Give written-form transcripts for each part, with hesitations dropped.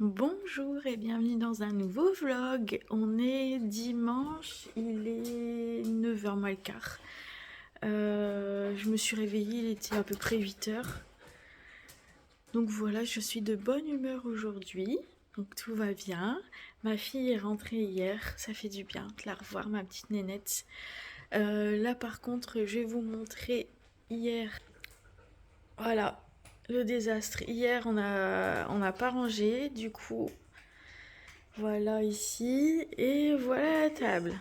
Bonjour et bienvenue dans un nouveau vlog. On est dimanche, il est 9h moins le quart. Je me suis réveillée, il était à peu près 8h. Donc voilà, je suis de bonne humeur aujourd'hui. Donc tout va bien. Ma fille est rentrée hier, ça fait du bien de la revoir, ma petite nénette. Là par contre, je vais vous montrer hier. Voilà, le désastre. Hier, on n'a pas rangé, du coup. Voilà ici, et voilà la table.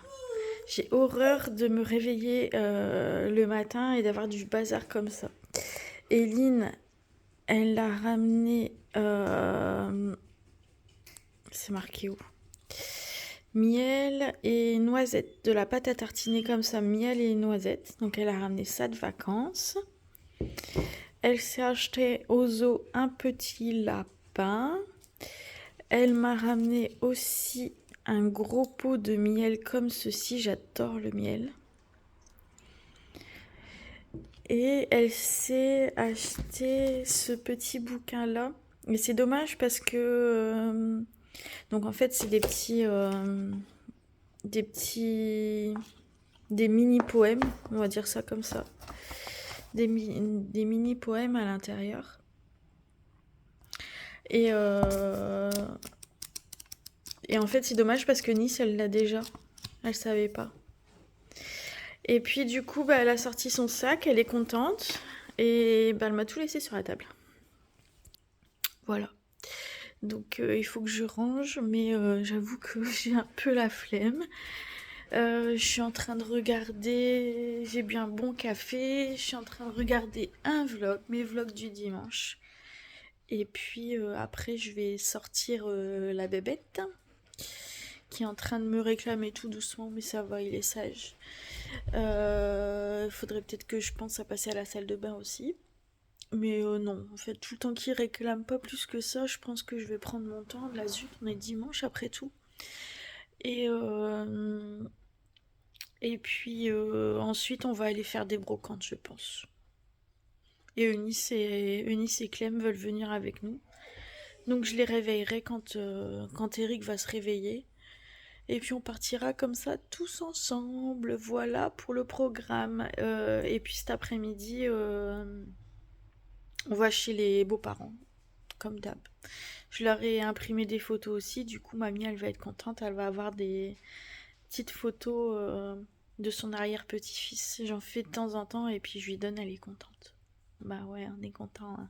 J'ai horreur de me réveiller le matin et d'avoir du bazar comme ça. Eline, elle a ramené... c'est marqué où? Miel et noisettes. De la pâte à tartiner comme ça, miel et noisettes. Donc elle a ramené ça de vacances. Elle s'est acheté au zoo un petit lapin. Elle m'a ramené aussi un gros pot de miel comme ceci, j'adore le miel. Et elle s'est acheté ce petit bouquin là. Mais c'est dommage parce que... donc en fait c'est des petits... des mini poèmes, on va dire ça comme ça. Des mini poèmes à l'intérieur. Et, et en fait c'est dommage parce que Nice elle l'a déjà. Elle savait pas. Et puis du coup, elle a sorti son sac, elle est contente. Et elle m'a tout laissé sur la table. Voilà. Donc il faut que je range, mais j'avoue que j'ai un peu la flemme. Je suis en train de regarder, j'ai bu un bon café, je suis en train de regarder un vlog, mes vlogs du dimanche. Et puis après, je vais sortir la bébête, qui est en train de me réclamer tout doucement, mais ça va, il est sage. Faudrait peut-être que je pense à passer à la salle de bain aussi. Mais non, en fait, tout le temps qu'il réclame pas plus que ça, je pense que je vais prendre mon temps. La zut, on est dimanche après tout. Et, puis ensuite, on va aller faire des brocantes, je pense. Et Eunice et Clem veulent venir avec nous. Donc je les réveillerai quand Eric va se réveiller. Et puis on partira comme ça tous ensemble. Voilà pour le programme. Et puis cet après-midi, on va chez les beaux-parents, comme d'hab. Je leur ai imprimé des photos aussi. Du coup, mamie, elle va être contente. Elle va avoir des petites photos de son arrière-petit-fils. J'en fais de temps en temps et puis je lui donne, elle est contente. Bah ouais, on est content, hein.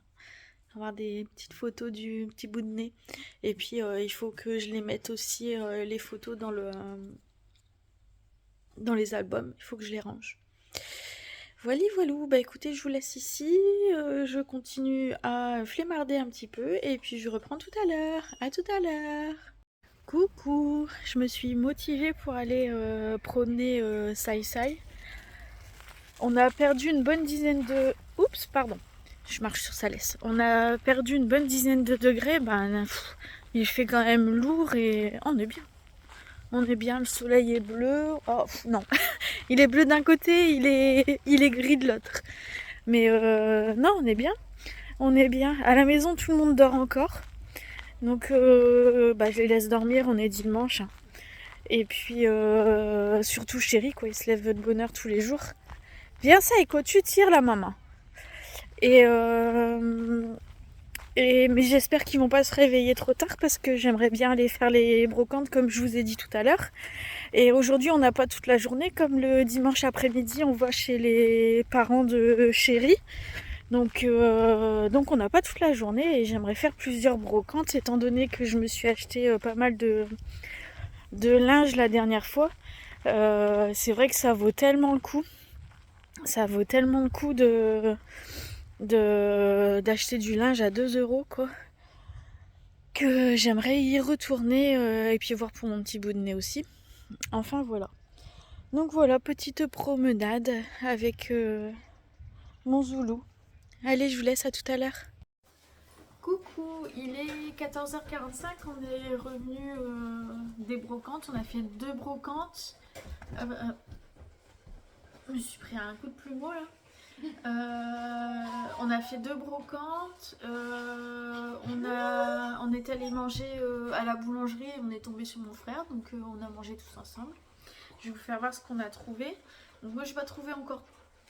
Avoir des petites photos du petit bout de nez. Et puis, il faut que je les mette aussi, les photos dans les albums. Il faut que je les range. Voilà, voilou. Bah écoutez, je vous laisse ici. Je continue à flemmarder un petit peu. Et puis, je reprends tout à l'heure. À tout à l'heure. Coucou. Je me suis motivée pour aller promener Sai Sai. On a perdu une bonne dizaine de... Oups, pardon. Je marche sur sa laisse. On a perdu une bonne dizaine de degrés. Il fait quand même lourd et on est bien. On est bien, le soleil est bleu. Oh, non. Il est bleu d'un côté, il est gris de l'autre. Mais non, on est bien. On est bien. À la maison, tout le monde dort encore. Donc, je les laisse dormir. On est dimanche. Et puis, surtout chéri, quoi. Il se lève de bonne heure tous les jours. Viens, ça, quoi, tu tires la maman. Et, mais j'espère qu'ils vont pas se réveiller trop tard parce que j'aimerais bien aller faire les brocantes comme je vous ai dit tout à l'heure. Et aujourd'hui, on n'a pas toute la journée. Comme le dimanche après-midi, on va chez les parents de chéri. Donc on n'a pas toute la journée et j'aimerais faire plusieurs brocantes étant donné que je me suis acheté pas mal de linge la dernière fois. C'est vrai que ça vaut tellement le coup. Ça vaut tellement le coup d'acheter du linge à 2 € quoi. Que j'aimerais y retourner et puis voir pour mon petit bout de nez aussi. Enfin voilà. Donc voilà, petite promenade avec mon Zoulou. Allez, je vous laisse à tout à l'heure. Coucou, il est 14h45, on est revenu des brocantes, on a fait 2 brocantes. Je me suis pris un coup de plumeau là. On on a fait 2 brocantes. On est allé manger à la boulangerie et on est tombé sur mon frère. Donc on a mangé tous ensemble. Je vais vous faire voir ce qu'on a trouvé. Donc moi, je n'ai pas trouvé encore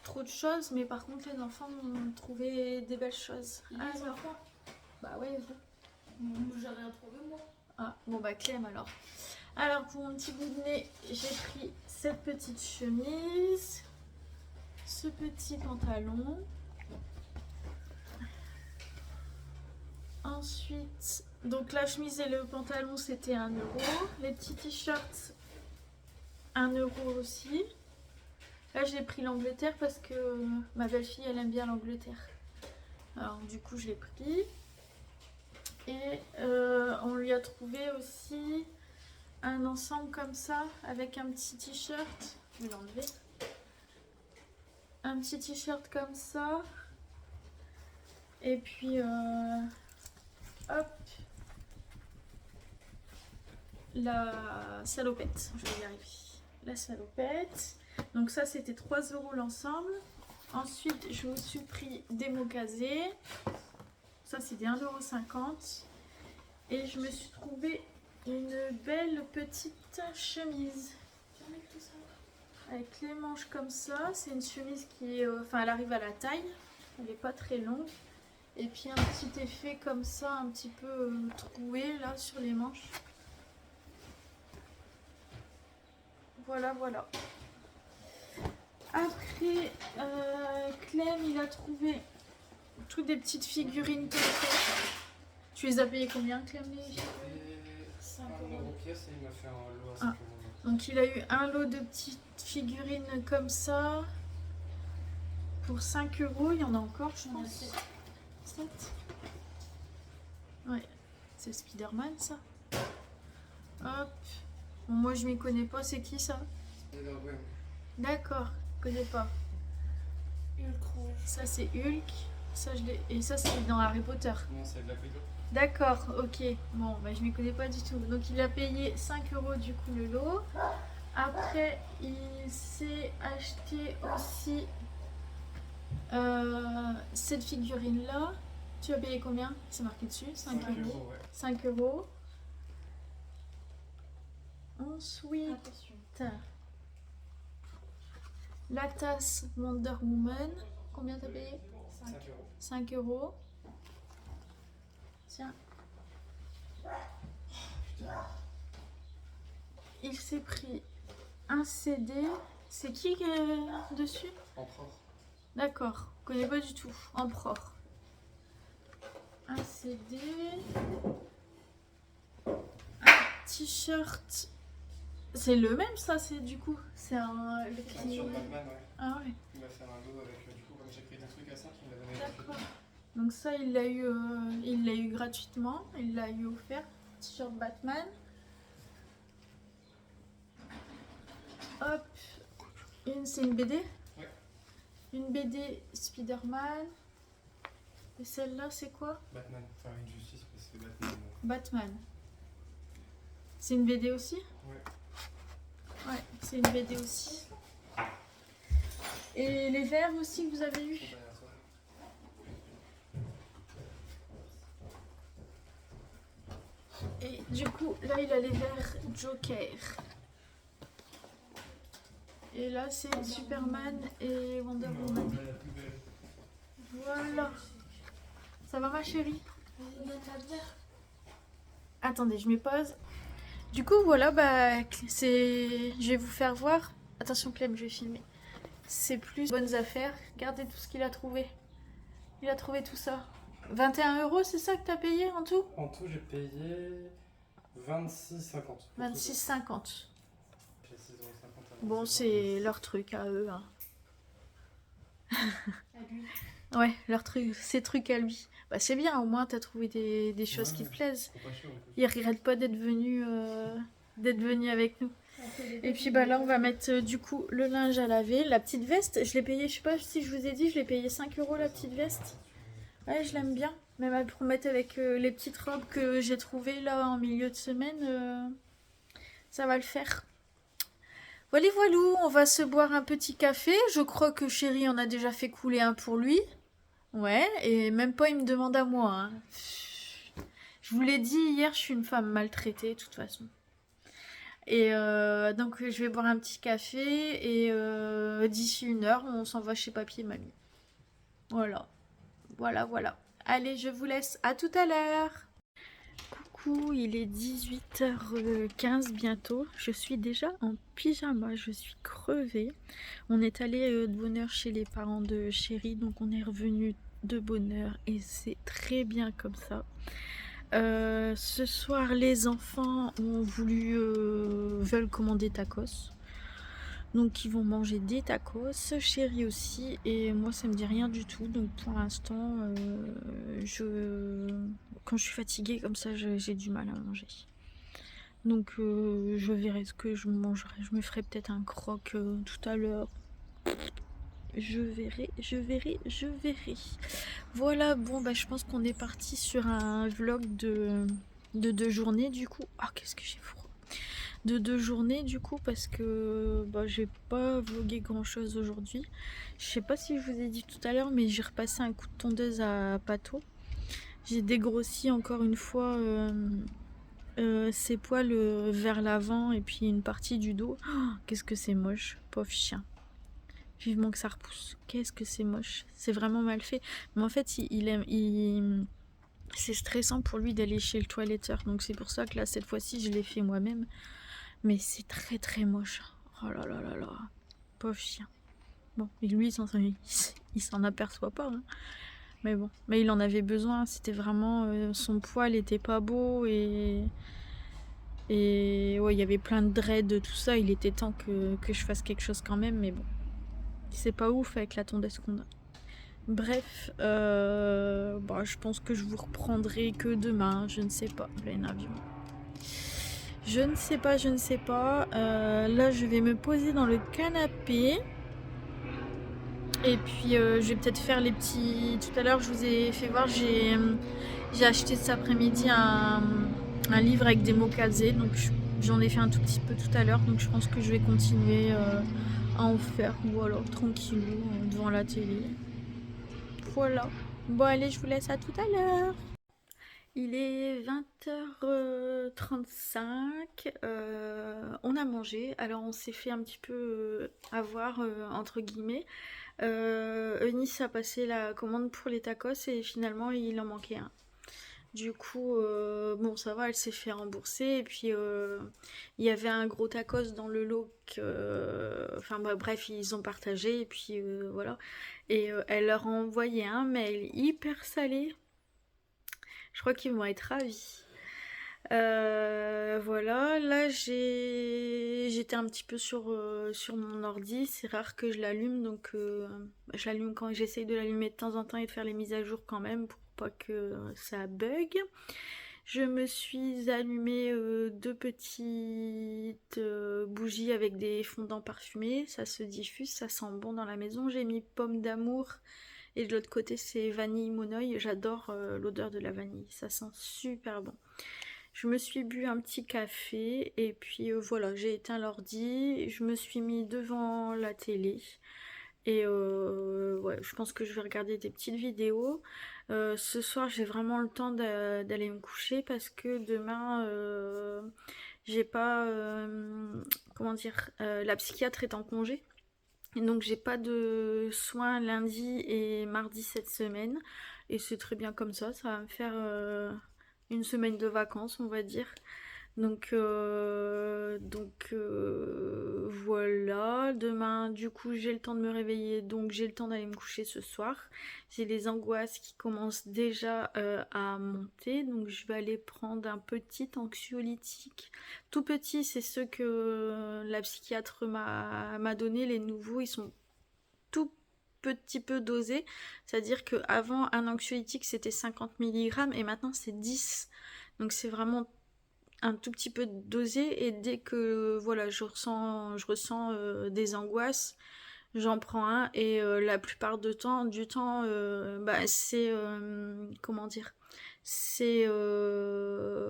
trop de choses. Mais par contre, les enfants ont trouvé des belles choses. Les enfants? Bah ouais, vous. J'ai rien trouvé, moi. Ah, bon bah Clem alors. Alors pour mon petit bout de nez, j'ai pris cette petite chemise, ce petit pantalon. Ensuite, donc la chemise et le pantalon c'était 1 €. Les petits t-shirts 1 € aussi. Là j'ai pris l'Angleterre parce que ma belle-fille elle aime bien l'Angleterre. Alors du coup je l'ai pris. Et on lui a trouvé aussi un ensemble comme ça avec un petit t-shirt. Je vais l'enlever. Un petit t-shirt comme ça. Et puis hop. La salopette. Je vais y arriver. La salopette. Donc ça c'était 3 € l'ensemble. Ensuite je me suis pris des mocassins. Ça c'est des 1,50 €. Et je me suis trouvé une belle petite chemise. Avec les manches comme ça. C'est une chemise qui est... Enfin elle arrive à la taille. Elle n'est pas très longue. Et puis un petit effet comme ça, un petit peu troué là sur les manches. Voilà, voilà. Après, Clem il a trouvé toutes des petites figurines comme ça. Tu les as payées combien, Clem, les figurines? 5 € pièce et il m'a fait un lot à 5 €. Donc il a eu un lot de petites figurines comme ça pour 5 €. Il y en a encore, je pense. 7. Ouais, c'est Spider-Man ça. Hop. Bon, moi je m'y connais pas, c'est qui ça? Spider-Man. D'accord, je connais pas. Hulk rouge. Ça c'est Hulk. Ça, je l'ai... Et ça c'est dans Harry Potter. Non, c'est de la photo. D'accord, ok. Bon, bah, je m'y connais pas du tout. Donc il a payé 5 € du coup le lot. Après, il s'est acheté aussi cette figurine là. Tu as payé combien? C'est marqué dessus, 5 €. 5 €. Ensuite, attention. La tasse Wonder Woman. Combien t'as payé? 5 €. 5 €. Tiens. Il s'est pris un CD. C'est qui dessus? Empereur. D'accord, je connais pas du tout. Empereur. Un CD. Un t-shirt. C'est le même ça, c'est du coup. C'est un. Sur Batman, ouais. Ah ouais. Il m'a fait un lot avec, du coup, comme j'ai pris des trucs à 5, il m'a donné des trucs. D'accord. Donc ça, il l'a eu gratuitement. Il l'a eu offert. T-shirt Batman. Hop. C'est une BD. Ouais. Une BD Spider-Man. Et celle-là, c'est quoi? Batman. Enfin, une justice, mais c'est Batman. Batman. C'est une BD aussi? Ouais. Ouais, c'est une BD aussi. Et les verres aussi que vous avez eu? Derrière toi. Et du coup, là, il a les verres Joker. Et là, c'est Superman et Wonder Woman. La plus belle. Voilà. Ça va, ma chérie? Attendez, je me pose. Du coup, voilà, bah, je vais vous faire voir. Attention, Clem, je vais filmer. C'est plus bonnes affaires. Regardez tout ce qu'il a trouvé. Il a trouvé tout ça. 21 €, c'est ça que tu as payé en tout? En tout, j'ai payé 26,50. 26,50. J'ai 6,50 €. Bon, c'est leur truc à eux. Hein. À lui. Ouais, leur truc, ses trucs à lui. Bah, c'est bien, au moins t'as trouvé des choses qui te plaisent. C'est pas cher en plus. Il regrette pas d'être venu avec nous. Et puis bah là on va mettre du coup le linge à laver. La petite veste, je l'ai payée, je sais pas si je vous ai dit, je l'ai payée 5 € la petite veste. Ouais, je l'aime bien. Même pour mettre avec les petites robes que j'ai trouvées là en milieu de semaine, ça va le faire. Voilà, voilou, on va se boire un petit café. Je crois que chéri en a déjà fait couler un pour lui. Ouais, et même pas il me demande à moi, hein. Je vous l'ai dit hier, je suis une femme maltraitée de toute façon. Et donc je vais boire un petit café et d'ici 1 heure, on s'en va chez papy et mamie. Voilà, voilà, voilà. Allez, je vous laisse. À tout à l'heure. Coucou, il est 18h15 bientôt. Je suis déjà en pyjama, je suis crevée. On est allé de bonne heure chez les parents de chérie, donc on est revenu de bonne heure et c'est très bien comme ça. Ce soir, les enfants ont voulu veulent commander tacos. Donc ils vont manger des tacos, chérie aussi, et moi ça me dit rien du tout. Donc pour l'instant, quand je suis fatiguée comme ça, j'ai du mal à manger. Donc je verrai ce que je mangerai. Je me ferai peut-être un croque tout à l'heure. Je verrai, je verrai, je verrai. Voilà, bon bah je pense qu'on est parti sur un vlog de 2 journées du coup. Ah, qu'est-ce que j'ai froid. De 2 journées du coup, parce que bah, j'ai pas vlogué grand chose aujourd'hui. Je sais pas si je vous ai dit tout à l'heure, mais j'ai repassé un coup de tondeuse à pâteau. J'ai dégrossi encore une fois ses poils vers l'avant et puis une partie du dos. Oh, qu'est-ce que c'est moche, pauvre chien. Vivement que ça repousse. Qu'est-ce que c'est moche. C'est vraiment mal fait. Mais en fait, c'est stressant pour lui d'aller chez le toiletteur. Donc c'est pour ça que là, cette fois-ci, je l'ai fait moi-même. Mais c'est très très moche. Oh là là là là. Pauvre chien. Bon, et lui, il s'en aperçoit pas. Hein. Mais bon, mais il en avait besoin. C'était vraiment... son poil était pas beau et ouais, il y avait plein de dreads, tout ça. Il était temps que je fasse quelque chose quand même. Mais bon, c'est pas ouf avec la tondeuse qu'on a. Bref, bah, je pense que je vous reprendrai que demain. Je ne sais pas. Plein avion. Je ne sais pas, je ne sais pas. Là, je vais me poser dans le canapé. Et puis, je vais peut-être faire les petits... Tout à l'heure, je vous ai fait voir, j'ai acheté cet après-midi un livre avec des mots casés. Donc, j'en ai fait un tout petit peu tout à l'heure. Donc, je pense que je vais continuer à en faire. Voilà, tranquillou, devant la télé. Voilà. Bon, allez, je vous laisse à tout à l'heure. Il est 20h35, on a mangé, alors on s'est fait un petit peu avoir entre guillemets. Eunice a passé la commande pour les tacos et finalement il en manquait un. Du coup, bon ça va, elle s'est fait rembourser et puis il y avait un gros tacos dans le lot. Enfin bah, bref, ils ont partagé et puis voilà. Et elle leur a envoyé un mail hyper salé. Je crois qu'ils vont être ravis. Voilà, là j'étais un petit peu sur mon ordi, c'est rare que je l'allume, donc je l'allume quand j'essaye de l'allumer de temps en temps et de faire les mises à jour quand même pour pas que ça bug. Je me suis allumé 2 petites bougies avec des fondants parfumés, ça se diffuse, ça sent bon dans la maison. J'ai mis pomme d'amour et de l'autre côté c'est vanille monoï, j'adore l'odeur de la vanille, ça sent super bon. Je me suis bu un petit café et puis voilà, j'ai éteint l'ordi, je me suis mis devant la télé et ouais, je pense que je vais regarder des petites vidéos. Ce soir, j'ai vraiment le temps d'aller me coucher parce que demain, j'ai pas, comment dire, la psychiatre est en congé. Et donc j'ai pas de soins lundi et mardi cette semaine et c'est très bien comme ça va me faire une semaine de vacances on va dire. Donc voilà, demain du coup j'ai le temps de me réveiller, donc j'ai le temps d'aller me coucher ce soir. J'ai les angoisses qui commencent déjà à monter, donc je vais aller prendre un petit anxiolytique. Tout petit, c'est ceux que la psychiatre m'a donné, les nouveaux, ils sont tout petit peu dosés, c'est-à-dire qu'avant un anxiolytique c'était 50 mg et maintenant c'est 10, donc c'est vraiment un tout petit peu dosé et dès que voilà je ressens des angoisses, j'en prends un et la plupart du temps bah, c'est comment dire, c'est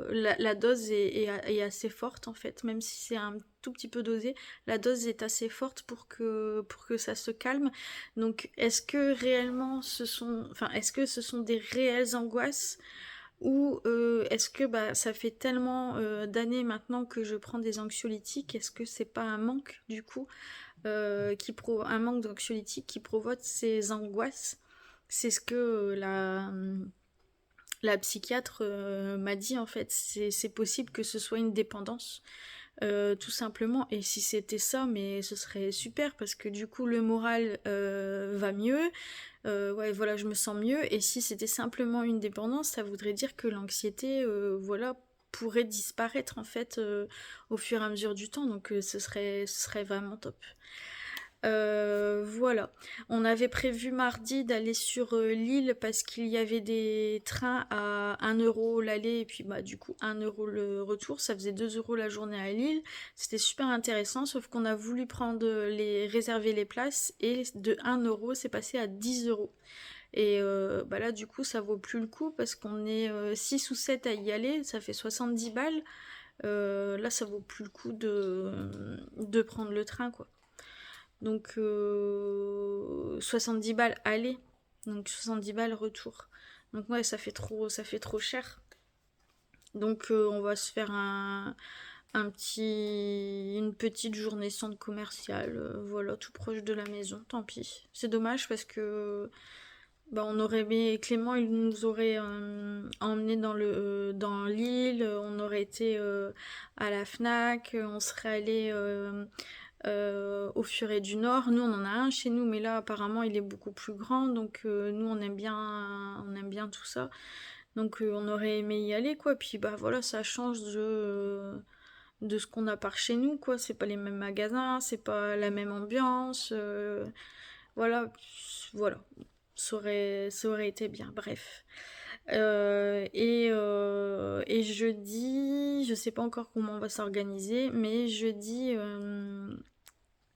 la dose est assez forte en fait, même si c'est un tout petit peu dosé, la dose est assez forte pour que ça se calme. Donc est-ce que réellement est-ce que ce sont des réelles angoisses ou est-ce que ça fait tellement d'années maintenant que je prends des anxiolytiques, est-ce que c'est pas un manque du coup un manque d'anxiolytiques qui provoque ces angoisses? C'est ce que la psychiatre m'a dit en fait, c'est possible que ce soit une dépendance, tout simplement. Et si c'était ça, mais ce serait super parce que du coup le moral va mieux, ouais voilà, je me sens mieux. Et si c'était simplement une dépendance, ça voudrait dire que l'anxiété, voilà, pourrait disparaître en fait au fur et à mesure du temps. Donc ce serait vraiment top. Voilà. On avait prévu mardi d'aller sur Lille parce qu'il y avait des trains à 1 € l'aller et puis du coup 1 € le retour. Ça faisait 2 € la journée à Lille. C'était super intéressant, sauf qu'on a voulu réserver les places et de 1 € c'est passé à 10 €. Et là du coup ça vaut plus le coup parce qu'on est 6 ou 7 à y aller, ça fait 70 balles. Là ça vaut plus le coup de prendre le train quoi. Donc 70 balles aller, donc 70 balles retour. Donc ouais, ça fait trop cher. Donc on va se faire une petite journée centre commercial, voilà, tout proche de la maison, tant pis. C'est dommage parce que on aurait aimé, Clément il nous aurait emmené dans l'île, on aurait été à la Fnac, on serait allé au Furet du Nord. Nous on en a un chez nous, mais là apparemment il est beaucoup plus grand, donc nous on aime bien tout ça. Donc on aurait aimé y aller quoi, puis voilà, ça change de ce qu'on a par chez nous quoi, c'est pas les mêmes magasins, c'est pas la même ambiance, voilà, ça aurait été bien, bref. Et jeudi, je sais pas encore comment on va s'organiser, mais jeudi,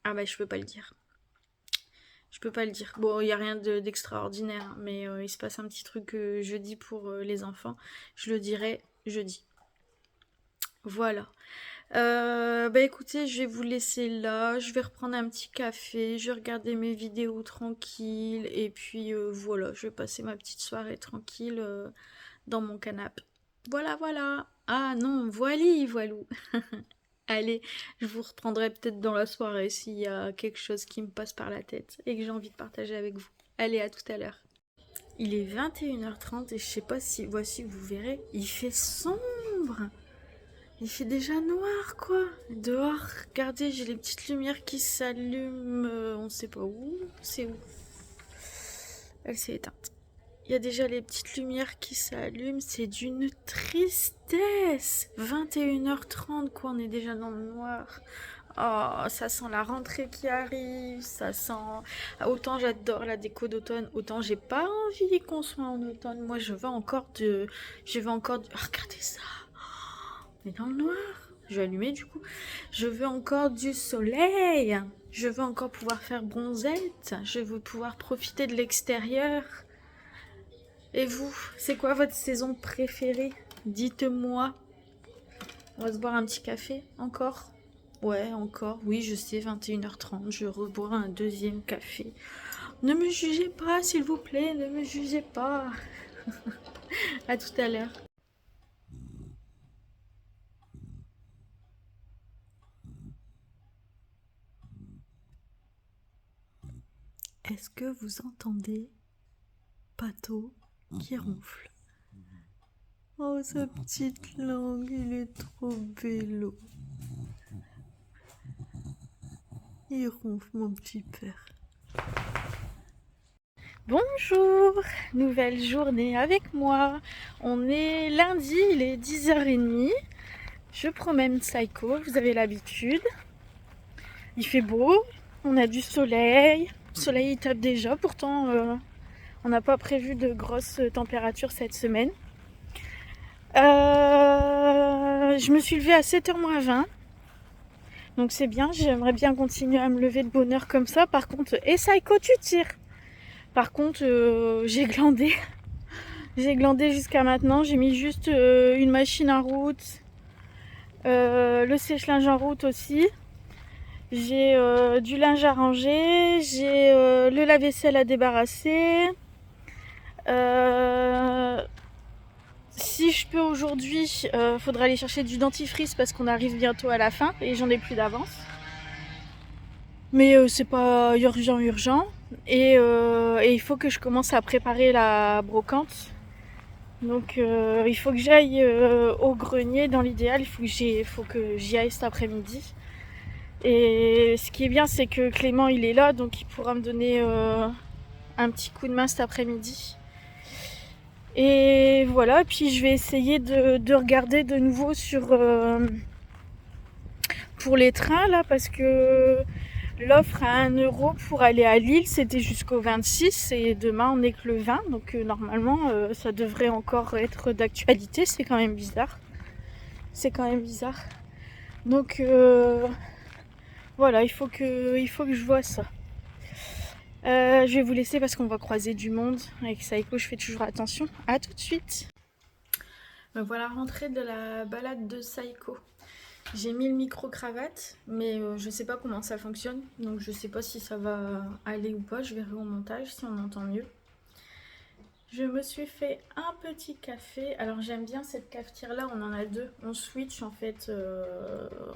je peux pas le dire. Je peux pas le dire. Bon, il y a rien d'extraordinaire, mais il se passe un petit truc jeudi pour les enfants. Je le dirai jeudi. Voilà. Écoutez, je vais vous laisser là. Je vais reprendre un petit café. Je vais regarder mes vidéos tranquille. Et puis voilà, je vais passer ma petite soirée tranquille dans mon canapé. Voilà, voilà. Ah non, voilou. Allez, je vous reprendrai peut-être dans la soirée s'il y a quelque chose qui me passe par la tête et que j'ai envie de partager avec vous. Allez, à tout à l'heure. Il est 21h30 et je sais pas si... Voici, vous verrez, il fait sombre. Il fait déjà noir, quoi. Dehors, regardez, j'ai les petites lumières qui s'allument. On sait pas où. C'est où? Elle s'est éteinte. Il y a déjà les petites lumières qui s'allument. C'est d'une tristesse. 21h30, quoi. On est déjà dans le noir. Oh, ça sent la rentrée qui arrive. Ça sent... Autant j'adore la déco d'automne, autant j'ai pas envie qu'on soit en automne. Moi, je veux encore du... Oh, regardez ça. On est dans le noir. Je vais allumer du coup. Je veux encore du soleil. Je veux encore pouvoir faire bronzette. Je veux pouvoir profiter de l'extérieur. Et vous, c'est quoi votre saison préférée? Dites-moi. On va se boire un petit café. Encore? Ouais, encore. Oui, je sais, 21h30. Je rebois un deuxième café. Ne me jugez pas, s'il vous plaît. Ne me jugez pas. À tout à l'heure. Est-ce que vous entendez Pato qui ronfle? Oh, sa petite langue, il est trop bello. Il ronfle, mon petit père. Bonjour, nouvelle journée avec moi. On est lundi, il est 10h30. Je promène Psycho, vous avez l'habitude. Il fait beau, on a du soleil. Le soleil il tape déjà, pourtant on n'a pas prévu de grosses températures cette semaine. Je me suis levée à 7h moins 20. Donc c'est bien, j'aimerais bien continuer à me lever de bonne heure comme ça. Par contre, et Psycho, tu tires. Par contre, j'ai glandé. J'ai glandé jusqu'à maintenant. J'ai mis juste une machine en route, le sèche-linge en route aussi. J'ai du linge à ranger, j'ai le lave-vaisselle à débarrasser. Si je peux aujourd'hui, faudra aller chercher du dentifrice parce qu'on arrive bientôt à la fin et j'en ai plus d'avance. Mais c'est pas urgent. Et il faut que je commence à préparer la brocante. Donc il faut que j'aille au grenier dans l'idéal. Il faut que j'y aille cet après-midi. Et ce qui est bien, c'est que Clément il est là, donc il pourra me donner un petit coup de main cet après-midi. Et voilà, puis je vais essayer de regarder de nouveau pour les trains là, parce que l'offre à 1 € pour aller à Lille, c'était jusqu'au 26 et demain on n'est que le 20, donc normalement ça devrait encore être d'actualité. C'est quand même bizarre. Donc voilà, il faut que je vois ça. Je vais vous laisser parce qu'on va croiser du monde. Avec Saïko, je fais toujours attention. À tout de suite. Me voilà rentrée de la balade de Saïko. J'ai mis le micro-cravate, mais je sais pas comment ça fonctionne. Donc je sais pas si ça va aller ou pas. Je verrai au montage si on entend mieux. Je me suis fait un petit café. Alors j'aime bien cette cafetière là, on en a deux. On switch en fait.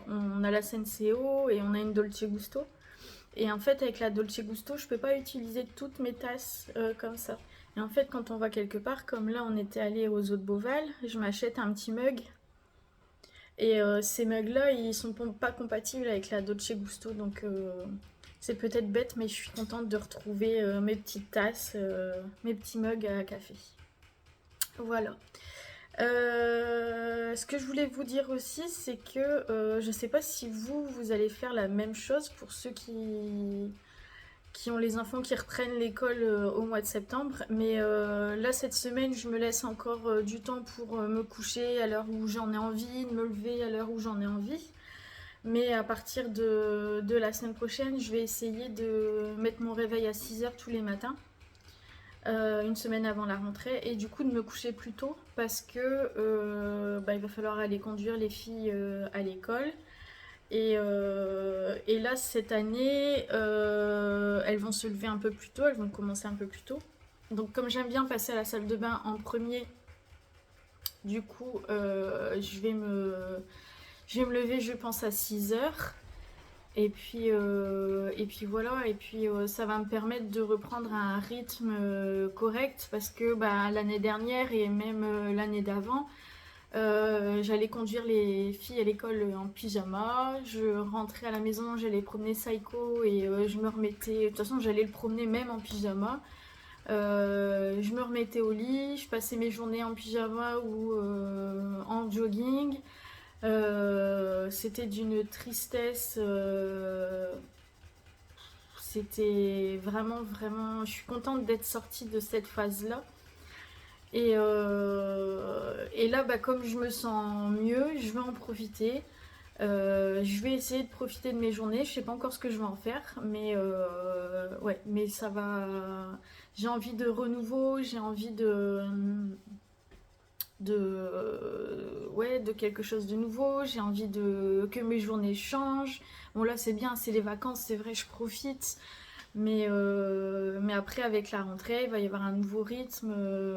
On a la Senseo et on a une Dolce Gusto. Et en fait, avec la Dolce Gusto, je peux pas utiliser toutes mes tasses comme ça. Et en fait, quand on va quelque part, comme là, on était allé aux Eaux de Beauval, je m'achète un petit mug. Et ces mugs-là, ils sont pas compatibles avec la Dolce Gusto. Donc, c'est peut-être bête, mais je suis contente de retrouver mes petites tasses, mes petits mugs à café. Voilà. Ce que je voulais vous dire aussi, c'est que je sais pas si vous allez faire la même chose pour ceux qui ont les enfants qui reprennent l'école au mois de septembre. Mais là, cette semaine, je me laisse encore du temps pour me coucher à l'heure où j'en ai envie, de me lever à l'heure où j'en ai envie. Mais à partir de la semaine prochaine, je vais essayer de mettre mon réveil à 6h tous les matins. Une semaine avant la rentrée, et du coup de me coucher plus tôt parce que il va falloir aller conduire les filles à l'école. Et là cette année elles vont se lever un peu plus tôt, elles vont commencer un peu plus tôt. Donc comme j'aime bien passer à la salle de bain en premier, du coup je vais me lever, je pense, à 6h. Et puis voilà, et puis ça va me permettre de reprendre un rythme correct parce que l'année dernière et même l'année d'avant, j'allais conduire les filles à l'école en pyjama, je rentrais à la maison, j'allais promener Saïko et je me remettais, de toute façon j'allais le promener même en pyjama. Je me remettais au lit, je passais mes journées en pyjama ou en jogging. C'était d'une tristesse, c'était vraiment, je suis contente d'être sortie de cette phase-là. Et là, comme je me sens mieux, je vais en profiter. Je vais essayer de profiter de mes journées. Je sais pas encore ce que je vais en faire, mais ouais, mais ça va. J'ai envie de renouveau, j'ai envie de quelque chose de nouveau, j'ai envie que mes journées changent. Bon là c'est bien, c'est les vacances, c'est vrai, je profite, mais après avec la rentrée il va y avoir un nouveau rythme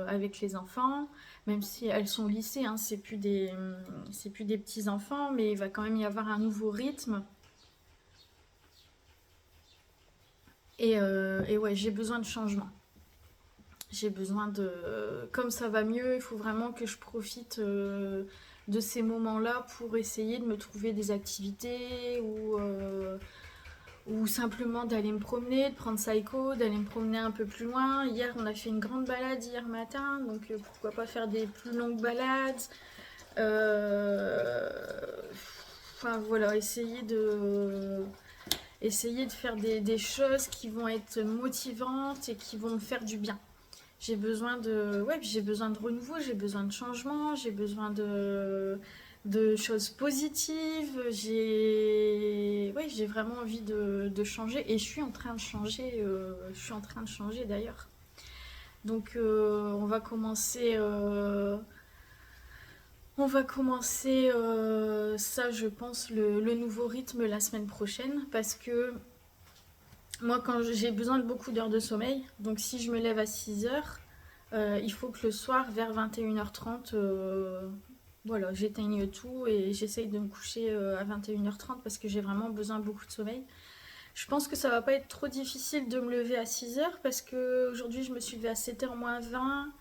avec les enfants, même si elles sont au lycée, hein, c'est plus des petits enfants, mais il va quand même y avoir un nouveau rythme. Et ouais, j'ai besoin de changement. J'ai besoin de... Comme ça va mieux, il faut vraiment que je profite de ces moments-là pour essayer de me trouver des activités ou simplement d'aller me promener, de prendre Saïko, d'aller me promener un peu plus loin. Hier, on a fait une grande balade hier matin, donc pourquoi pas faire des plus longues balades. Enfin voilà, essayer de faire des choses qui vont être motivantes et qui vont me faire du bien. J'ai besoin de renouveau, j'ai besoin de changement, j'ai besoin de choses positives. J'ai vraiment envie de changer et je suis en train de changer. D'ailleurs. Donc on va commencer ça, je pense, le nouveau rythme la semaine prochaine. Parce que moi, quand j'ai besoin de beaucoup d'heures de sommeil, donc si je me lève à 6h, il faut que le soir, vers 21h30, voilà, j'éteigne tout et j'essaye de me coucher à 21h30 parce que j'ai vraiment besoin de beaucoup de sommeil. Je pense que ça va pas être trop difficile de me lever à 6h parce que aujourd'hui je me suis levée à 7h moins 20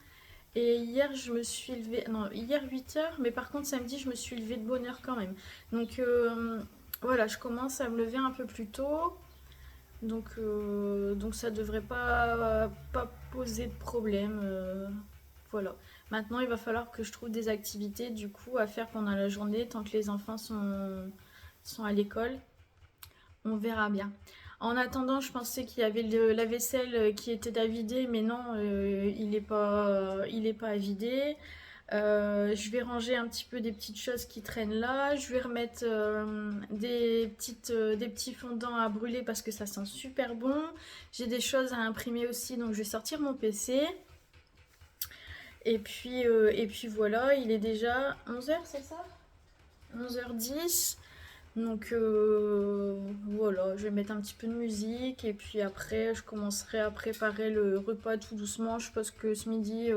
et hier je me suis levée, non, hier 8h, mais par contre samedi je me suis levée de bonne heure quand même. Donc voilà, je commence à me lever un peu plus tôt. Donc ça devrait pas poser de problème. Voilà. Maintenant, il va falloir que je trouve des activités du coup à faire pendant la journée tant que les enfants sont à l'école. On verra bien. En attendant, je pensais qu'il y avait la vaisselle qui était à vider, mais non, il est pas à vider. Je vais ranger un petit peu des petites choses qui traînent là. Je vais remettre des petits fondants à brûler parce que ça sent super bon. J'ai des choses à imprimer aussi, donc je vais sortir mon PC. Et puis voilà, il est déjà 11h, c'est ça? 11h10. Donc voilà, je vais mettre un petit peu de musique et puis après je commencerai à préparer le repas tout doucement. Je pense que ce midi,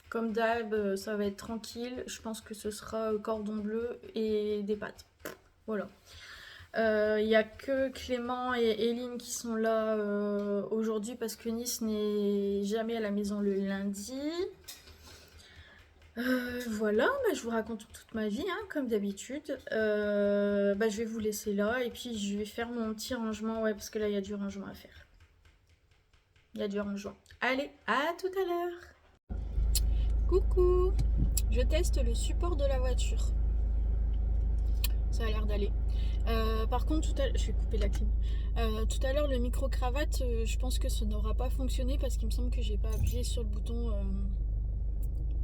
comme d'hab, ça va être tranquille. Je pense que ce sera cordon bleu et des pâtes. Voilà. Il n'y a que Clément et Eline qui sont là aujourd'hui parce que Nice n'est jamais à la maison le lundi. Voilà, je vous raconte toute ma vie, hein, comme d'habitude. Je vais vous laisser là et puis je vais faire mon petit rangement, ouais, parce que là il y a du rangement à faire. Il y a du rangement. Allez, à tout à l'heure. Coucou, je teste le support de la voiture. Ça a l'air d'aller. Par contre, je vais couper la clim. Tout à l'heure, le micro-cravate, je pense que ça n'aura pas fonctionné parce qu'il me semble que j'ai pas appuyé sur le bouton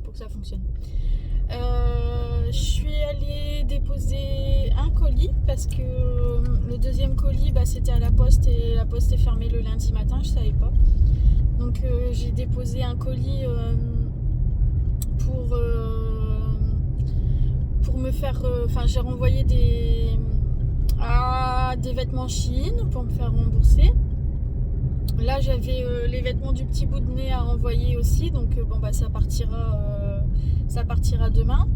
pour que ça fonctionne. Je suis allée déposer un colis parce que le deuxième colis c'était à la poste et la poste est fermée le lundi matin, je savais pas. Donc j'ai déposé un colis pour me faire, j'ai renvoyé des vêtements Shein pour me faire rembourser. Là j'avais les vêtements du petit bout de nez à envoyer aussi, donc ça partira demain.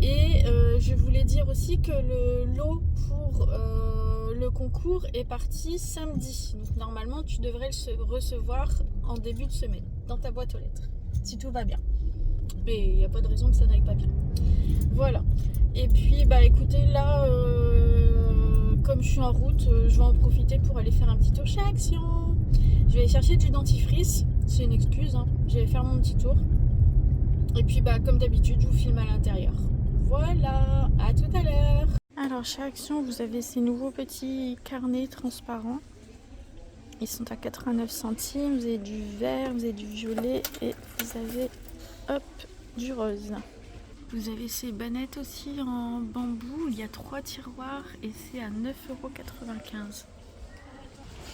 Et je voulais dire aussi que le lot pour le concours est parti samedi. Donc normalement tu devrais le recevoir en début de semaine dans ta boîte aux lettres, si tout va bien. Mais il n'y a pas de raison que ça n'aille pas bien. Voilà. Et puis écoutez, là comme je suis en route, je vais en profiter pour aller faire un petit tour chez Action. Je vais aller chercher du dentifrice, c'est une excuse, hein. Je vais faire mon petit tour. Et puis comme d'habitude, je vous filme à l'intérieur. Voilà, à tout à l'heure. Alors chez Action, vous avez ces nouveaux petits carnets transparents. Ils sont à 89 centimes, vous avez du vert, vous avez du violet et vous avez du rose. Vous avez ces bannettes aussi en bambou, il y a 3 tiroirs et c'est à 9,95 €.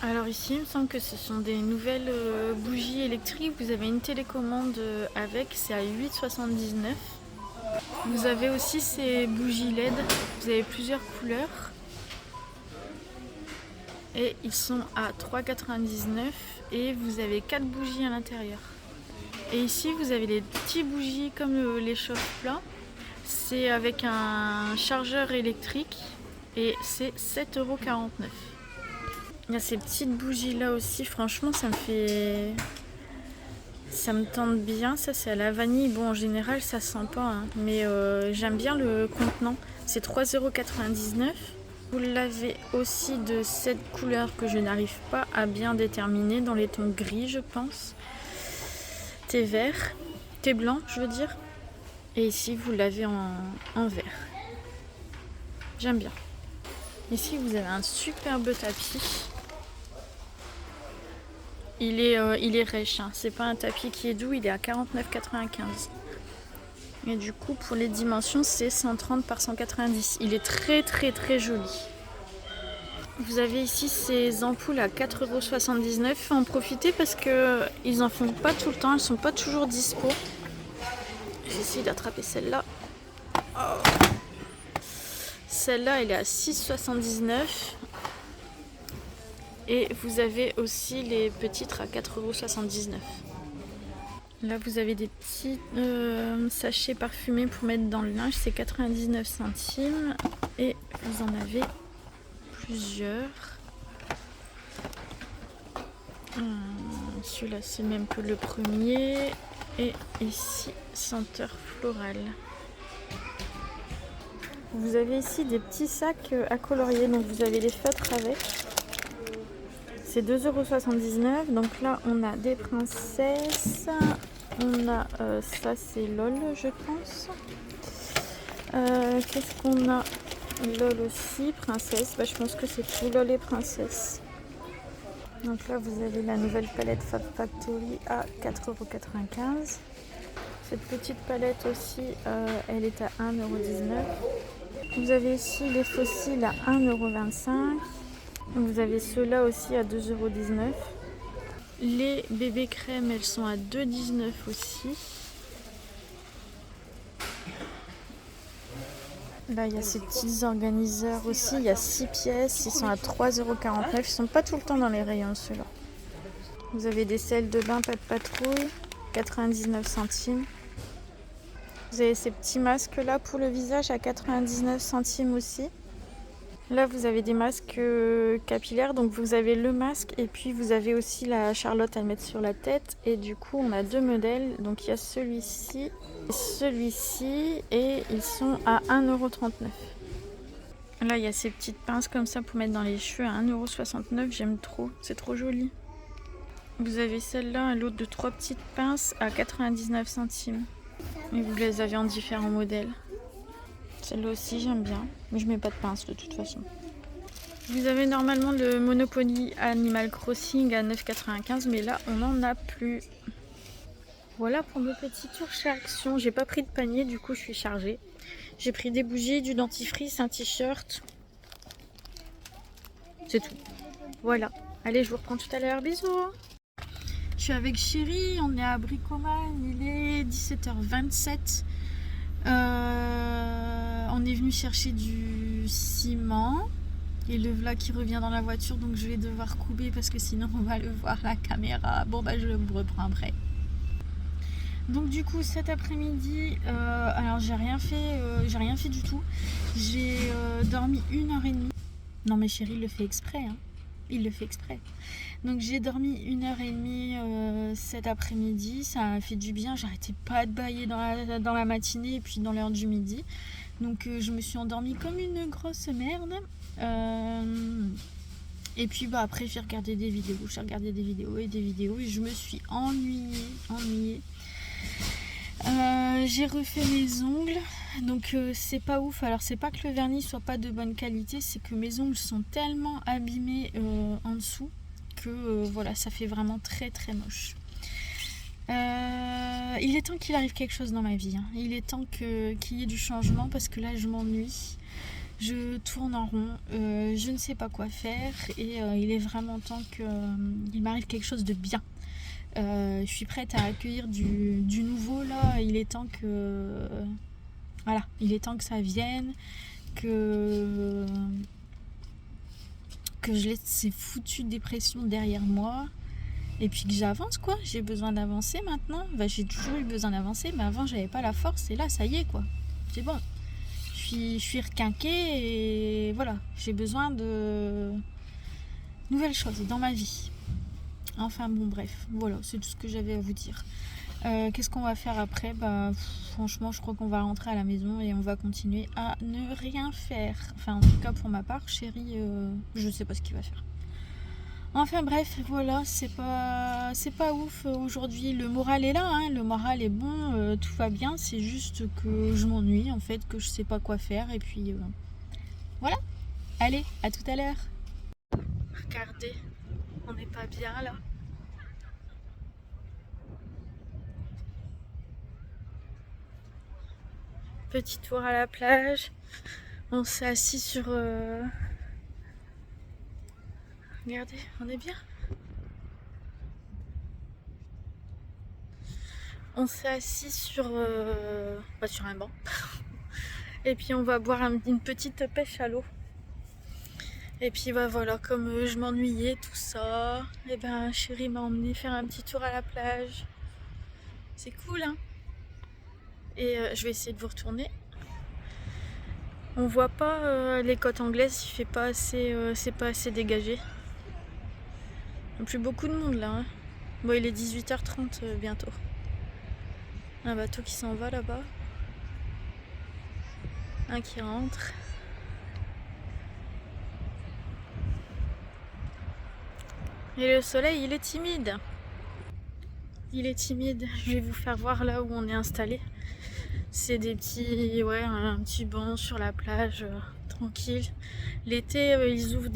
Alors ici, il me semble que ce sont des nouvelles bougies électriques. Vous avez une télécommande avec, c'est à 8,79 €. Vous avez aussi ces bougies LED, vous avez plusieurs couleurs. Et ils sont à 3,99 € et vous avez 4 bougies à l'intérieur. Et ici, vous avez les petits bougies comme les chauffe-plats. C'est avec un chargeur électrique et c'est 7,49 €. Il y a ces petites bougies là aussi, franchement ça me tente bien. Ça c'est à la vanille, bon en général ça sent pas, hein, mais j'aime bien le contenant. C'est 3,99 €. Vous l'avez aussi de cette couleur que je n'arrive pas à bien déterminer, dans les tons gris je pense. Thé vert, thé blanc je veux dire. Et ici vous l'avez en vert. J'aime bien. Ici vous avez un superbe tapis. Il est rêche, hein. C'est pas un tapis qui est doux, il est à 49,95 €. Et du coup, pour les dimensions, c'est 130 par 190. Il est très très très joli. Vous avez ici ces ampoules à 4,79 €. En profitez parce que ils en font pas tout le temps, elles sont pas toujours dispo. J'essaie d'attraper celle-là. Oh. Celle-là, elle est à 6,79 €. Et vous avez aussi les petites à 4,79 €. Là, vous avez des petits sachets parfumés pour mettre dans le linge. C'est 99 centimes. Et vous en avez plusieurs. Celui-là, c'est même que le premier. Et ici, senteur florale. Vous avez ici des petits sacs à colorier. Donc, vous avez les feutres avec. C'est 2,79 €. Donc là, on a des princesses. On a ça, c'est LOL, je pense. Qu'est-ce qu'on a? LOL aussi, princesse. Bah, je pense que c'est tout LOL et princesse. Donc là, vous avez la nouvelle palette Fab Factory à 4,95 €. Cette petite palette aussi, elle est à 1,19 €. Vous avez ici les fossiles à 1,25 €. Vous avez ceux-là aussi à 2,19 €. Les bébés crèmes, elles sont à 2,19 € aussi. Là, il y a ces petits organiseurs aussi. Il y a 6 pièces. Ils sont à 3,49 €. Ils sont pas tout le temps dans les rayons, ceux-là. Vous avez des sels de bain, pas de patrouille, 99 centimes. Vous avez ces petits masques-là pour le visage à 99 centimes aussi. Là, vous avez des masques capillaires. Donc, vous avez le masque et puis vous avez aussi la charlotte à mettre sur la tête. Et du coup, on a deux modèles. Donc, il y a celui-ci et celui-ci. Et ils sont à 1,39 €. Là, il y a ces petites pinces comme ça pour mettre dans les cheveux à 1,69 €. J'aime trop. C'est trop joli. Vous avez celle-là, un lot de 3 petites pinces à 99 centimes. Et vous les avez en différents modèles. Celle-là aussi, j'aime bien. Mais je mets pas de pince de toute façon. Vous avez normalement le Monopoly Animal Crossing à 9,95 €. Mais là, on n'en a plus. Voilà pour mes petits tours chez Action. J'ai pas pris de panier, du coup, je suis chargée. J'ai pris des bougies, du dentifrice, un t-shirt. C'est tout. Voilà. Allez, je vous reprends tout à l'heure. Bisous. Je suis avec Chéri, on est à Bricoman, il est 17h27. On est venu chercher du ciment. Et le voilà qui revient dans la voiture, donc je vais devoir couper parce que sinon on va le voir la caméra. Bon bah je vous reprends après. Donc du coup cet après-midi, alors j'ai rien fait du tout. J'ai dormi 1h30. Non mais Chéri il le fait exprès, hein. Il le fait exprès. Donc j'ai dormi 1h30 cet après-midi, ça m'a fait du bien, j'arrêtais pas de bâiller dans la matinée et puis dans l'heure du midi. Donc je me suis endormie comme une grosse merde. Et puis bah, après j'ai regardé des vidéos, et je me suis ennuyée. J'ai refait mes ongles, donc c'est pas ouf. Alors c'est pas que le vernis soit pas de bonne qualité, c'est que mes ongles sont tellement abîmés en dessous que voilà, ça fait vraiment très très moche. Il est temps qu'il arrive quelque chose dans ma vie, hein. Il est temps qu'il y ait du changement parce que là je m'ennuie. Je tourne en rond, je ne sais pas quoi faire et il est vraiment temps qu'il m'arrive quelque chose de bien. Je suis prête à accueillir du nouveau là, il est temps que voilà, il est temps que ça vienne, que je laisse ces foutues dépressions derrière moi et puis que j'avance quoi. J'ai besoin d'avancer maintenant. Bah, j'ai toujours eu besoin d'avancer, mais avant j'avais pas la force et là ça y est quoi, c'est bon. Je suis requinquée et voilà, j'ai besoin de nouvelles choses dans ma vie. Enfin bon bref, voilà, c'est tout ce que j'avais à vous dire. Qu'est-ce qu'on va faire après? Bah franchement je crois qu'on va rentrer à la maison et on va continuer à ne rien faire. Enfin en tout cas pour ma part, Chéri, je sais pas ce qu'il va faire. Enfin bref, voilà, c'est pas ouf aujourd'hui. Le moral est là, hein, le moral est bon, tout va bien. C'est juste que je m'ennuie en fait, que je sais pas quoi faire et puis voilà. Allez, à tout à l'heure. Regardez, on n'est pas bien là. Petit tour à la plage. On s'est assis sur Regardez, on est bien. On s'est assis sur un banc. Et puis on va boire une petite pêche à l'eau. Et puis bah voilà, comme je m'ennuyais, tout ça, et ben chérie m'a emmené faire un petit tour à la plage. C'est cool, hein. Et je vais essayer de vous retourner. On voit pas les côtes anglaises, il fait pas assez, c'est pas assez dégagé. Il n'y a plus beaucoup de monde là, hein. Bon, il est 18h30 bientôt. Un bateau qui s'en va là-bas. Un qui rentre. Et le soleil, il est timide. Il est timide. Je vais vous faire voir là où on est installé. C'est des petits, ouais, un petit banc sur la plage, tranquille. L'été, ils ouvrent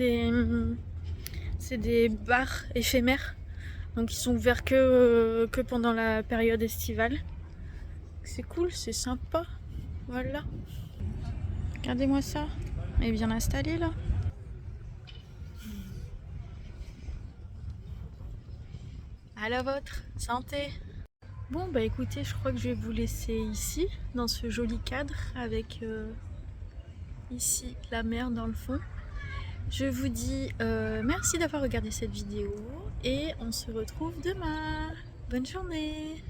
c'est des bars éphémères. Donc ils sont ouverts que pendant la période estivale. C'est cool, c'est sympa. Voilà. Regardez-moi ça. Elle est bien installée là. À la vôtre, santé. Bon bah écoutez, je crois que je vais vous laisser ici, dans ce joli cadre, avec ici la mer dans le fond. Je vous dis merci d'avoir regardé cette vidéo et on se retrouve demain. Bonne journée.